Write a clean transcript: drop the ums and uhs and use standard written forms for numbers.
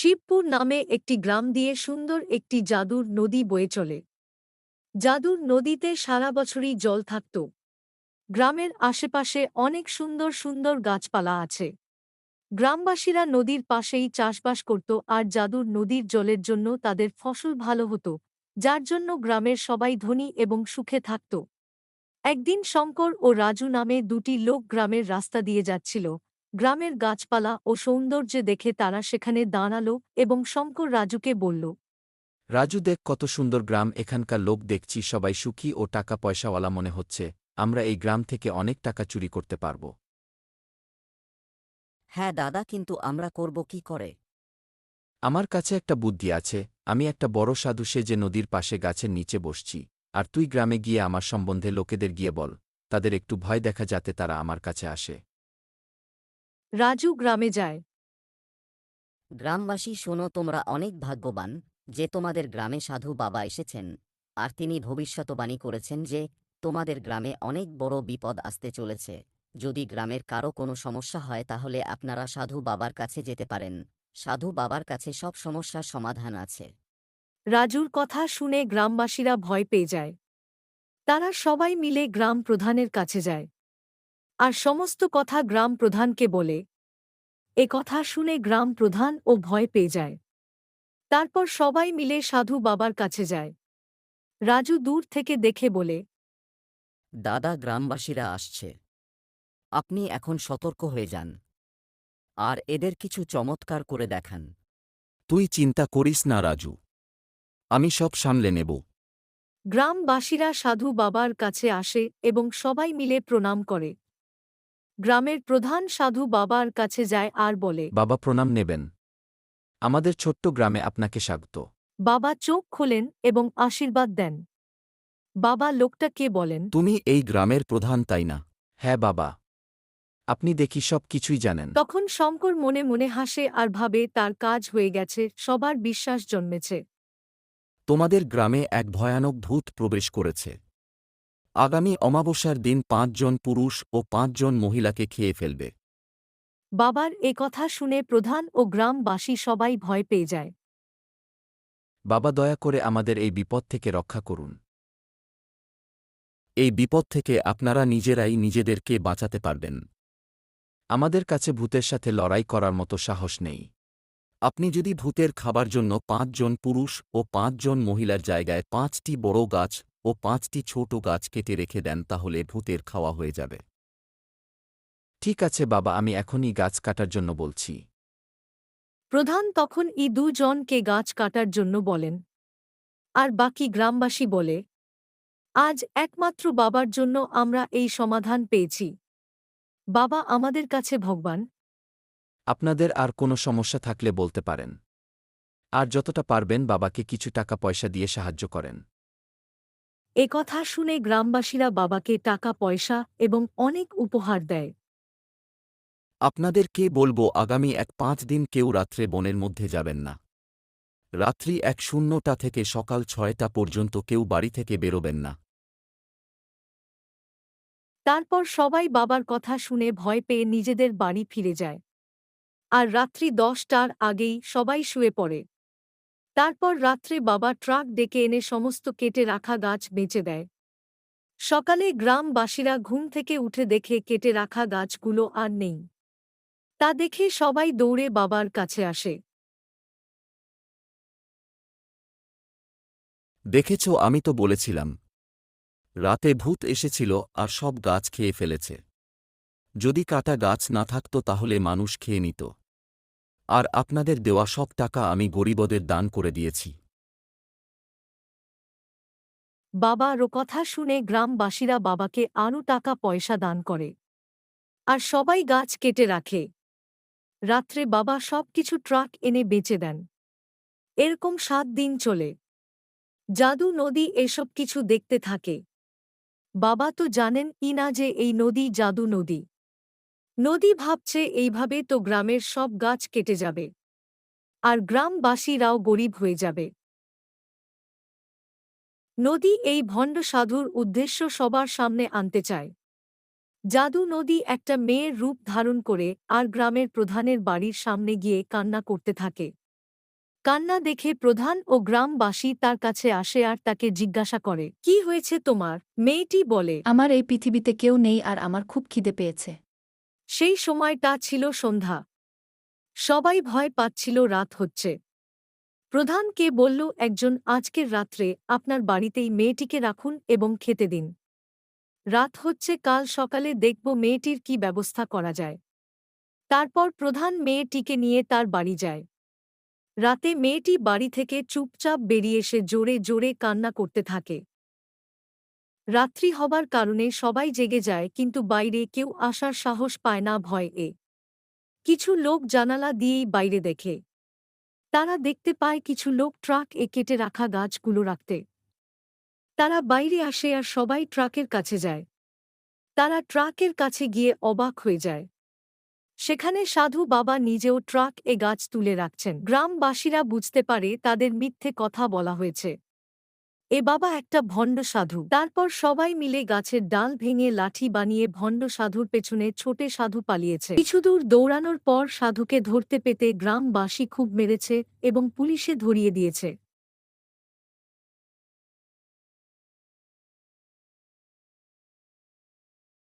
শিবপুর নামে একটি গ্রাম দিয়ে সুন্দর একটি জাদুর নদী বয়ে চলে। জাদুর নদীতে সারা বছরই জল থাকত। গ্রামের আশেপাশে অনেক সুন্দর সুন্দর গাছপালা আছে। গ্রামবাসীরা নদীর পাশেই চাষবাস করত আর জাদুর নদীর জলের জন্য তাদের ফসল ভালো হতো, যার জন্য গ্রামের সবাই ধনী এবং সুখে থাকত। একদিন শঙ্কর ও রাজু নামে দুটি লোক গ্রামের রাস্তা দিয়ে যাচ্ছিল। গ্রামের গাছপালা ও সৌন্দর্যে দেখে তারা সেখানে দাঁড়ালো এবং শঙ্কর রাজুকে বলল, রাজু, দেখ কত সুন্দর গ্রাম। এখানকার লোক দেখছি সবাই সুখী ও টাকা পয়সাওয়ালা মনে হচ্ছে। আমরা এই গ্রাম থেকে অনেক টাকা চুরি করতে পারব। হ্যাঁ দাদা, কিন্তু আমরা করব কি করে? আমার কাছে একটা বুদ্ধি আছে। আমি একটা বড় সাধু সেজে নদীর পাশে গাছের নিচে বসছি, আর তুই গ্রামে গিয়ে আমার সম্বন্ধে লোকেদের গিয়ে বল, তাদের একটু ভয় দেখা যাতে তারা আমার কাছে আসে। রাজু গ্রামে যায়। গ্রামবাসী, শোনো, তোমরা অনেক ভাগ্যবান যে তোমাদের গ্রামে সাধু বাবা এসেছেন, আর তিনি ভবিষ্যৎবাণী করেছেন যে তোমাদের গ্রামে অনেক বড় বিপদ আসতে চলেছে। যদি গ্রামের কারো কোনো সমস্যা হয় তাহলে আপনারা সাধু বাবার কাছে যেতে পারেন। সাধু বাবার কাছে সব সমস্যার সমাধান আছে। রাজুর কথা শুনে গ্রামবাসীরা ভয় পেয়ে যায়। তারা সবাই মিলে গ্রাম প্রধানের কাছে যায় আর সমস্ত কথা গ্রাম প্রধানকে বলে। এ কথা শুনে গ্রাম প্রধান ও ভয় পেয়ে যায়। তারপর সবাই মিলে সাধু বাবার কাছে যায়। রাজু দূর থেকে দেখে বলে, দাদা, গ্রামবাসীরা আসছে, আপনি এখন সতর্ক হয়ে যান আর এদের কিছু চমৎকার করে দেখান। তুই চিন্তা করিস না রাজু, আমি সব সামলে নেব। গ্রামবাসীরা সাধু বাবার কাছে আসে এবং সবাই মিলে প্রণাম করে। গ্রামের প্রধান সাধু বাবার কাছে যায় আর বলে, বাবা, প্রণাম নেবেন। আমাদের ছোট্ট গ্রামে আপনাকে স্বাগত। বাবা চোখ খোলেন এবং আশীর্বাদ দেন। বাবা লোকটাকে বলেন, তুমি এই গ্রামের প্রধান, তাই না? হ্যাঁ বাবা, আপনি দেখি সব কিছুই জানেন। তখন শঙ্কর মনে মনে হাসে আর ভাবে তার কাজ হয়ে গেছে, সবার বিশ্বাস জন্মেছে। তোমাদের গ্রামে এক ভয়ানক ভূত প্রবেশ করেছে। আগামী অমাবস্যার দিন ৫ জন পুরুষ ও ৫ জন মহিলাকে খেয়ে ফেলবে। বাবার এ কথা শুনে প্রধান ও গ্রামবাসী সবাই ভয় পেয়ে যায়। বাবা, দয়া করে আমাদের এই বিপদ থেকে রক্ষা করুন। এই বিপদ থেকে আপনারা নিজেরাই নিজেদেরকে বাঁচাতে পারবেন। আমাদের কাছে ভূতের সাথে লড়াই করার মতো সাহস নেই। আপনি যদি ভূতের খাবার জন্য ৫ জন পুরুষ ও ৫ জন মহিলার জায়গায় ৫টি বড় গাছ ও ৫টি ছোট গাছ কেটে রেখে দেন, তাহলে ভূতের খাওয়া হয়ে যাবে। ঠিক আছে বাবা, আমি এখনই গাছ কাটার জন্য বলছি। প্রধান তখন দুজনকে গাছ কাটার জন্য বলেন। আর বাকি গ্রামবাসী বলে, আজ একমাত্র বাবার জন্য আমরা এই সমাধান পেয়েছি। বাবা আমাদের কাছে ভগবান। আপনাদের আর কোনো সমস্যা থাকলে বলতে পারেন। আর যতটা পারবেন বাবাকে কিছু টাকা পয়সা দিয়ে সাহায্য করেন। এ কথা শুনে গ্রামবাসীরা বাবাকে টাকা পয়সা এবং অনেক উপহার দেয়। আপনাদেরকে বলবো, আগামী ৫ দিন কেউ রাত্রে বনের মধ্যে যাবেন না। রাত্রি ১:০০টা থেকে সকাল ৬টা পর্যন্ত কেউ বাড়ি থেকে বেরোবেন না। তারপর সবাই বাবার কথা শুনে ভয় পেয়ে নিজেদের বাড়ি ফিরে যায়। আর রাত্রি ১০টার আগেই সবাই শুয়ে পড়ে। তারপর রাত্রে বাবা ট্রাক ডেকে এনে সমস্ত কেটে রাখা গাছ বেঁচে দেয়। সকালে গ্রামবাসীরা ঘুম থেকে উঠে দেখে কেটে রাখা গাছগুলো আর নেই। তা দেখে সবাই দৌড়ে বাবার কাছে আসে। দেখেছ, আমি তো বলেছিলাম। রাতে ভূত এসেছিল আর সব গাছ খেয়ে ফেলেছে। যদি কাটা গাছ না থাকত তাহলে মানুষ খেয়ে নিত। আর আপনাদের দেওয়া সব টাকা আমি গরিবদের দান করে দিয়েছি। বাবার ও কথা শুনে গ্রামবাসীরা বাবাকে আরও টাকা পয়সা দান করে। আর সবাই গাছ কেটে রাখে। রাত্রে বাবা সবকিছু ট্রাক এনে বেচে দেন। এরকম ৭ দিন চলে। জাদু নদী এসব কিছু দেখতে থাকে। বাবা তো জানেন না যে এই নদী জাদু নদী। নদী ভাবছে এইভাবে তো গ্রামের সব গাছ কেটে যাবে আর গ্রামবাসীরাও গরিব হয়ে যাবে। নদী এই ভণ্ড সাধুর উদ্দেশ্য সবার সামনে আনতে চায়। জাদু নদী একটা মেয়ের রূপ ধারণ করে আর গ্রামের প্রধানের বাড়ির সামনে গিয়ে কান্না করতে থাকে। কান্না দেখে প্রধান ও গ্রামবাসী তার কাছে আসে আর তাকে জিজ্ঞাসা করে, কি হয়েছে তোমার? মেয়েটি বলে, আমার এই পৃথিবীতে কেউ নেই আর আমার খুব খিদে পেয়েছে। সেই সময়টা ছিল সন্ধ্যা। সবাই ভয় পাচ্ছিল রাত হচ্ছে। প্রধানকে বলল, একজন আজকের রাত্রে আপনার বাড়িতেই মেয়েটিকে রাখুন এবং খেতে দিন। রাত হচ্ছে, কাল সকালে দেখব মেয়েটির কি ব্যবস্থা করা যায়। তারপর প্রধান মেয়েটিকে নিয়ে তার বাড়ি যায়। রাতে মেয়েটি বাড়ি থেকে চুপচাপ বেরিয়ে এসে জোরে জোরে কান্না করতে থাকে। রাত্রি হবার কারণে সবাই জেগে যায়, কিন্তু বাইরে কেউ আসার সাহস পায় না ভয়ে। কিছু লোক জানালা দিয়েই বাইরে দেখে। তারা দেখতে পায় কিছু লোক ট্রাক কেটে রাখা গাছগুলো রাখতে। তারা বাইরে আসে আর সবাই ট্রাকের কাছে যায়। তারা ট্রাকের কাছে গিয়ে অবাক হয়ে যায়। সেখানে সাধু বাবা নিজেও গাছ তুলে রাখছেন। গ্রামবাসীরা বুঝতে পারে তাদের মিথ্যে কথা বলা হয়েছে। এ বাবা একটা ভণ্ড সাধু। তারপর সবাই মিলে গাছের ডাল ভেঙে লাঠি বানিয়ে ভণ্ড সাধুর পেছনে ছোটে সাধু পালিয়েছে। কিছুদূর দৌড়ানোর পর সাধুকে ধরতে পেতে গ্রামবাসী খুব মেরেছে এবং পুলিশে ধরিয়ে দিয়েছে।